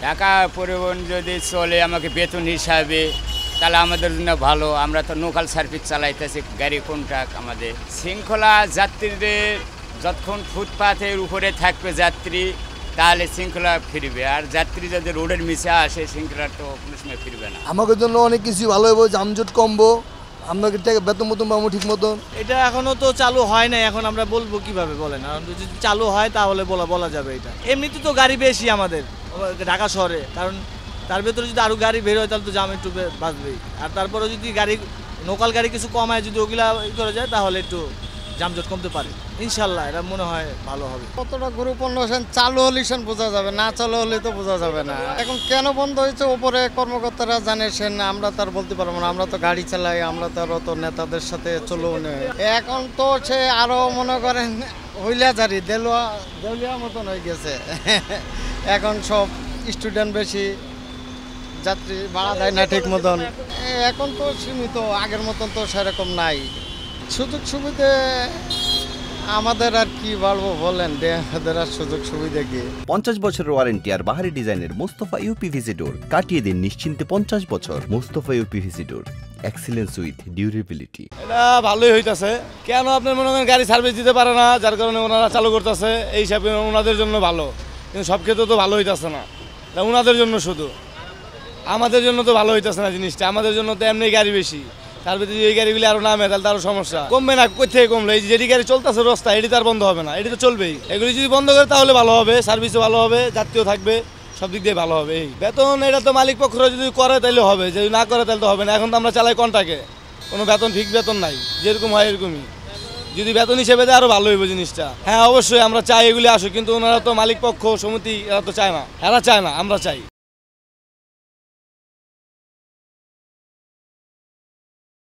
ঢাকা পরিবহন যদি চলে আমাকে বেতন হিসাবে, তাহলে আমাদের জন্য ভালো। আমরা তো লোকাল সার্ভিস চালাইতেছি, গাড়ি কোনটা আমাদের শৃঙ্খলা। যাত্রীদের যতক্ষণ ফুটপাথের উপরে থাকবে যাত্রী, তাহলে শৃঙ্খলা ফিরবে। আর যাত্রী যদি রোডের নিচে আসে, শৃঙ্খলা তো কোনো সময় ফিরবে না। আমাদের জন্য অনেক কিছু ভালো হবে, যানজট কমবো, আমরা বেতন মতন পাবো ঠিক মতন। এটা এখনো তো চালু হয় না, এখন আমরা বলবো কিভাবে বলেন। যদি চালু হয় তাহলে বলা যাবে। এটা এমনিতে তো গাড়ি বেশি আমাদের ঢাকা শহরে, কারণ তার ভেতরে যদি আরো গাড়ি বের হয় তাহলে তো জাম একটু বাঁচবেই। আর তারপরে যদি গাড়ি লোকাল গাড়ি কিছু কমায়, যদি ওগুলা করে যায়, তাহলে একটু যানজট কমতে পারে ইনশাল্লাহ। এটা মনে হয় ভালো হবে। কতটা গুরুত্বপূর্ণ চালু হলে বোঝা যাবে, না চালু হলে তো বোঝা যাবে না। এখন কেন বন্ধ হয়েছে উপরে কর্মকর্তারা জানেন, আমরা তার বলতে পারবো না। আমরা তো গাড়ি চালাই, আমরা তো অত নেতাদের সাথে চলবো না। এখন তো সে আরো মনে করেন হইলাঝারি দেউলিয়া মতন হয়ে গেছে। এখন সব স্টুডেন্ট বেশি, যাত্রী ভাড়া দেয় না ঠিক মতন। এখন তো সীমিত, আগের মতন তো সেরকম নাই। সুযোগ সুবিধা আমাদের আর কি বলবো বলেন, আমাদের আর সুযোগ সুবিধা কি। 50 বছরের ওয়ারেন্টি আর বাহারি ডিজাইনের মুস্তাফা ইউপিভিসি ডোর, কাটিয়ে দিন নিশ্চিন্তে 50 বছর। Mustafa uPVC door, excellence with durability. এটা ভালোই হইতাছে। কেন আপনার মনে করেন গাড়ি সার্ভিস দিতে পারে না, যার কারণে ওনারা চালু করতেছে, এই হিসাবে ওনাদের জন্য ভালো। কিন্তু সব ক্ষেত্রে তো ভালো হইতাছে না, ওনাদের জন্য শুধু। আমাদের জন্য তো ভালো হইতাছে না জিনিসটা। আমাদের জন্য তো এমনি গাড়ি বেশি, তার ভিতরে এই গাড়িগুলি আরো নামে, তাহলে তারও সমস্যা। কমবে না, কোথা থেকে কমলো? এই যেটি গাড়ি চলতেছে রাস্তা, এটি তার বন্ধ হবে না, এটি তো চলবেই। এগুলি যদি বন্ধ করে তাহলে ভালো হবে, সার্ভিসও ভালো হবে, যাত্রীও থাকবে, সব দিক দিয়ে ভালো হবে। এই বেতন এটা তো মালিক পক্ষরা যদি করে তাহলে হবে, যদি না করে তাহলে তো হবে না। এখন তো আমরা চালাই কন্টাকে, কোনো বেতন ফিক্স বেতন নাই, যেরকম হয় এরকমই। যদি বেতন হিসেবে দেয় আরো ভালো হইব জিনিসটা। হ্যাঁ অবশ্যই আমরা চাই এগুলি আসুক, কিন্তু ওনারা তো মালিক পক্ষ সমিতি, এরা তো চায় না, এরা চায় না, আমরা চাই।